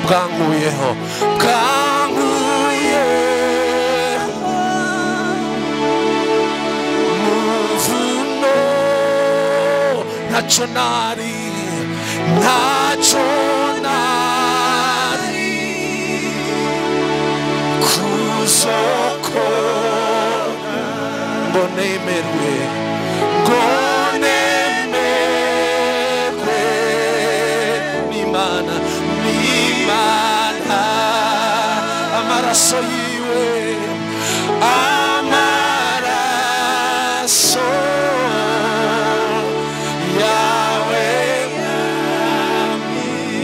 bwanguyeho muvuno ntacyo nari kuzokora ngo nemerwe n'Imana amaraso yiwe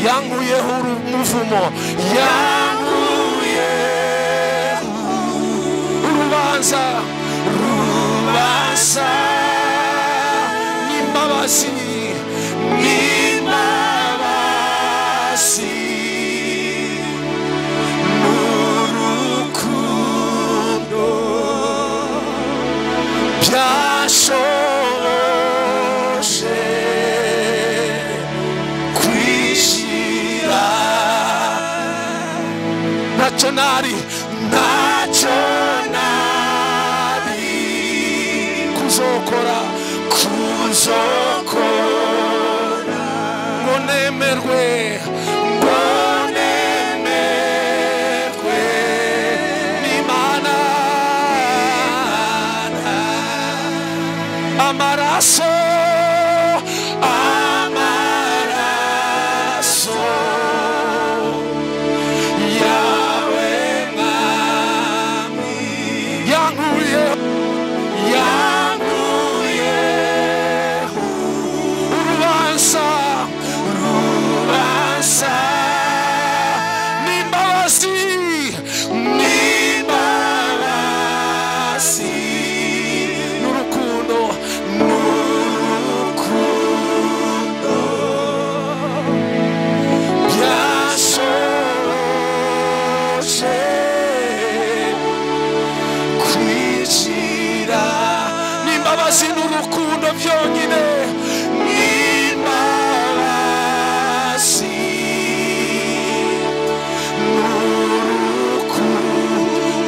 yanguyeho umuvumo yanguyeho urubanza n'imbabazi n'urukundo byashoje kwishira ntacyo nari kuzokora ngo nemerwe n'Imana amaraso yawe mwami yanguyeho urubanza n'imbabazi n'urukundo byashoje kwicira n'imbabazi n'urukundo byonyine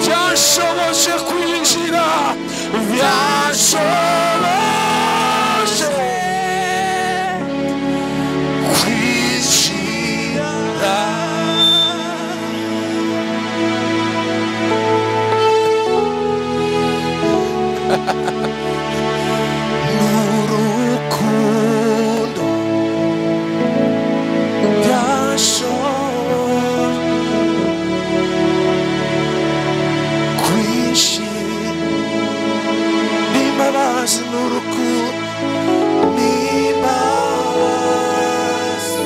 byashoboje kwinjira byashoboje kwinjira n'urukundo n'imbabazi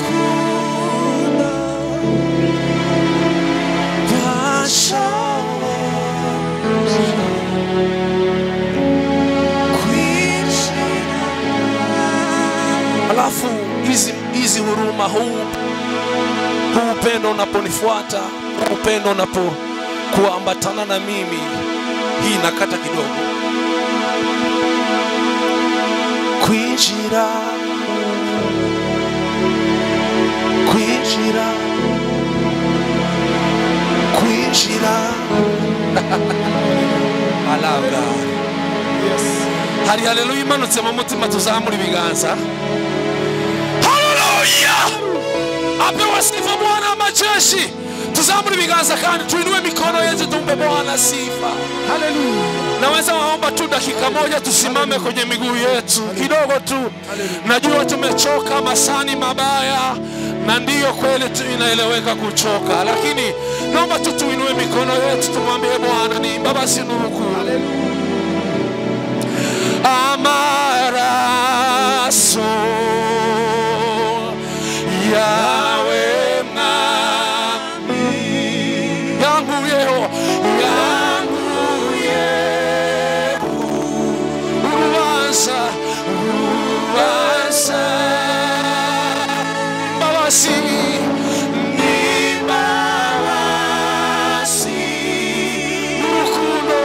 n'urukundo alafu hizi huruma huu upendo unaponifuata, upendo unapokuambatana na mimi, hii nakata kidogo. Kwinjira alaga hari haleluya imanutse mu mutima tuzamura ibiganza. Haleluya apewe sifa Bwana majeshi. Tuzamuri biganza kandi tuinue mikono yetu tumpe Bwana sifa. Haleluya. Naweza waomba tu dakika moja tusimame kwenye miguu yetu kidogo tu. Najua tumechoka masani mabaya na ndiyo kweli inaeleweka kuchoka, lakini naomba tu tuinue mikono yetu tumwambie Bwana ni mbabazi n'urukundo. Haleluya. Amaraso yawe n'urukundo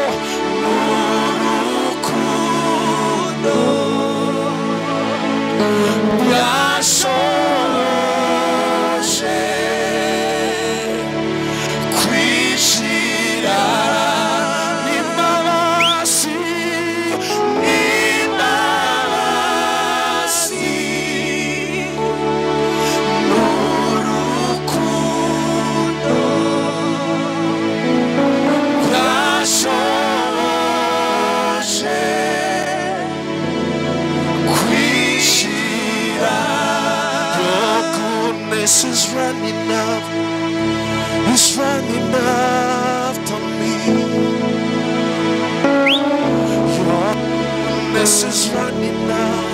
goodness is running out.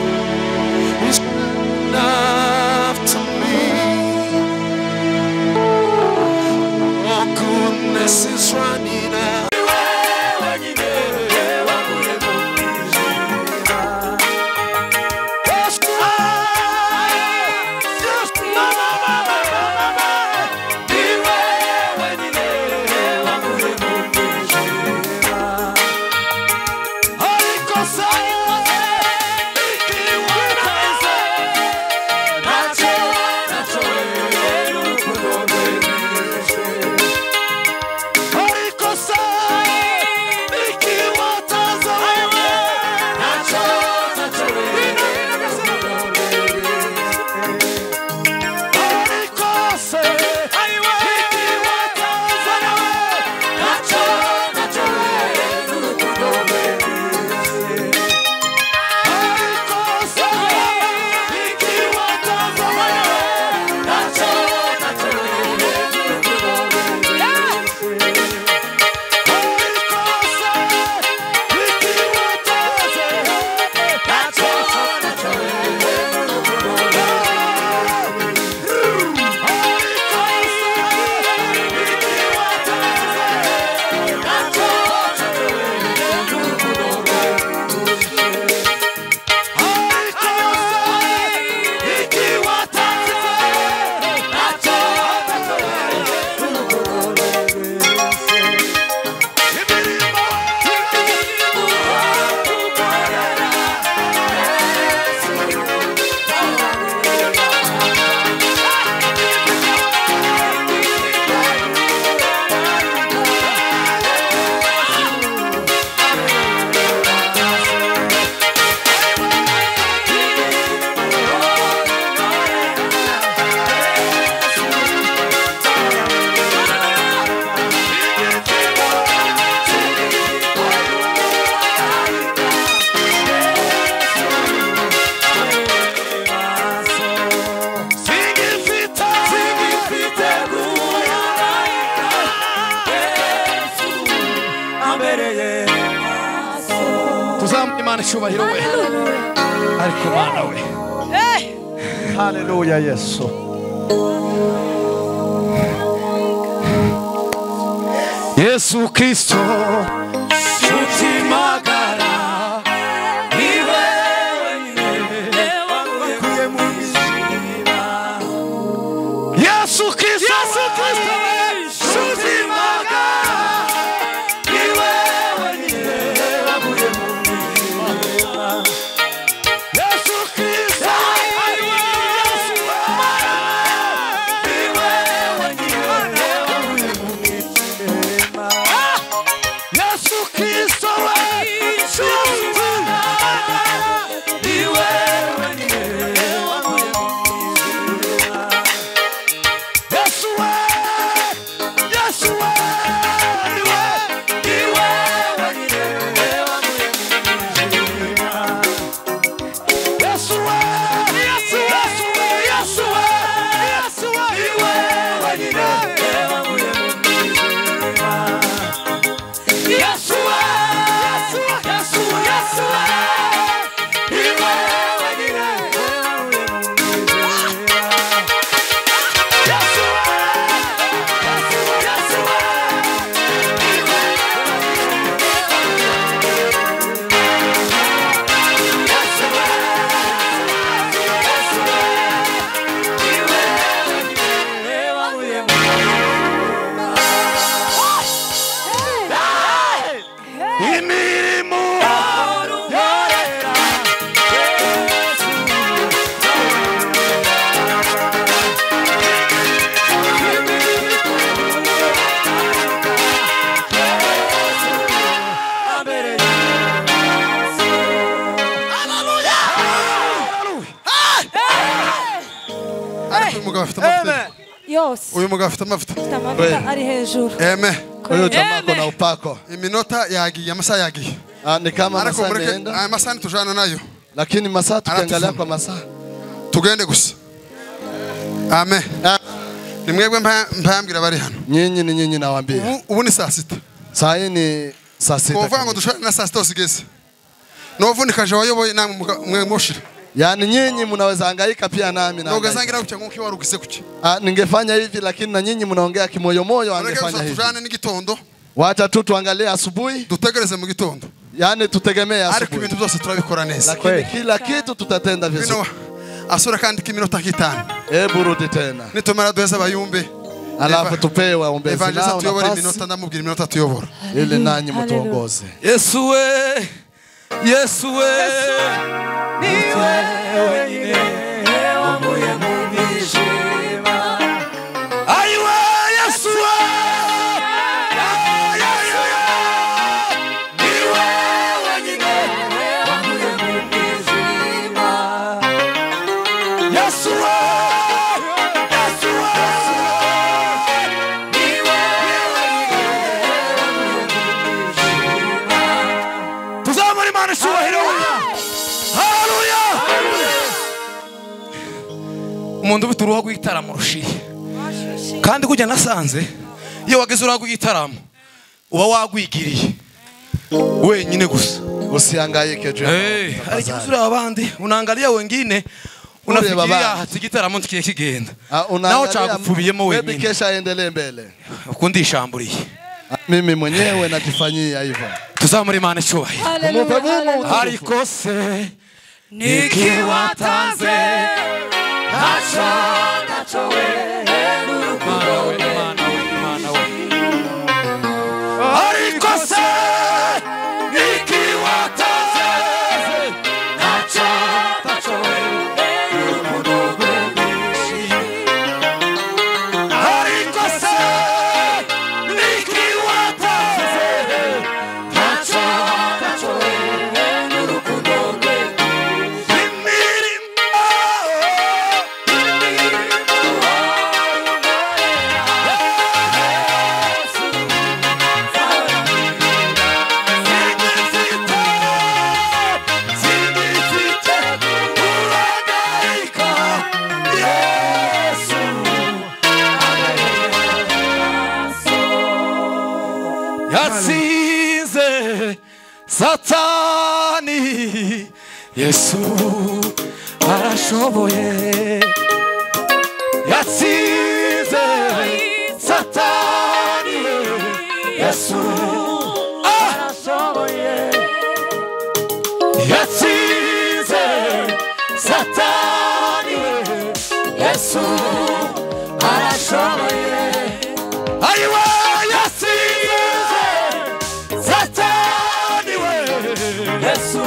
It's enough to me. Oh, goodness is running out. Hallelujah, Yesu. Yesu Kristo shuti magara ni wewe wakuye mu mizima. Yesu Kristo shuti magara ni wewe wakuye mu mizima. Yesu Kristo uyu mugabo afite amavuta ari hejuru. Amen. Uyu jamaa kuna upako. Iminota yagiye, amasaha yagiye. Ni kama masaa yameenda. Amasaha tujana nayo. Lakini masaa tukiangalia kwa masaa tugende gusa. Amen. Nimwebwe mpambira bari hano. Nyinyi nawaambia. Ubu ni saa 6. Saa hii ni saa 6. Kuvuga ngo dushana na saa 6 usigeze. Novunikaje wayoboye namwe mwe moshira. Yani nyinyi mnaweza hangaika pia nami na. Ugezangira kucha nkuki warugise kuki. Ningefanya hivi lakini na nyinyi mnaongea kimoyo moyo angefanya hivi. Tujane n'igitondo. Wacha tu tuangalie asubuhi. Dutegereze mu gitondo. Yani tutegemea asubuhi. Ariko ibintu byose turabikora neza. Lakini kila kitu tutatenda vizuri. Asura kandi kiminota 5. Hebu rudi tena. Nitumara duheza bayumbe. Alafu tupewe waombezi nao tuyobora iminota ndamubwira iminota tuyobora. Ili nanyi mtuongoze. Yesu we, Yesu we, ni wewe nyine wamuye mu mwijima. Aiwe Yesu we, ni wewe nyine wamuye mu mwijima. Yesu we, Yesu we, ni wewe nyine tuzamura Imana icyubahiro. Haleluya. Umuntu ufite uruhu rw'igitaramo rushiye kandi kujya nasanze iyo wageze uruhu rw'igitaramo uba wagwigiriye wenyine gusa. Usihangaike je. Hari kitu abandi unaangalia wengine unafikiria hati gitaramo tukiye kigenda nao chakupfubiyemo wenyine. Kesha endelee mbele. Ukundishamburiye. Mimi mwenyewe najifanyia hivyo. Tuzamura Imana icyubahiro. Ariko se nikiwatanze nacho we n'urukundo we Imana we. Ariko se nikiwatanze nacho we n'urukundo we. Ariko se nikiwatanze nacho we n'urukundo we. Yatsinze Satani, Yesu arashoboye. Yatsinze Satani, Yesu arashoboye. Yatsinze Satani, Yesu arashoboye. Aiwa yatsinze Satani we, Yesu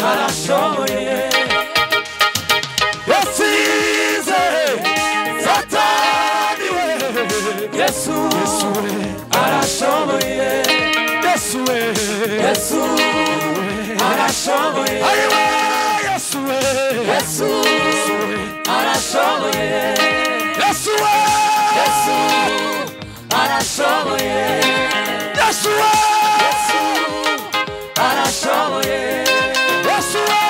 arashoboye. Yatsinze Satani we, Yesu arashoboye. Yesu arashoboye. Aiwa Yesu arashoboye. Yesu arashoboye. Yesu arashoboye. Yesu arashoboye. Yesu arashoboye.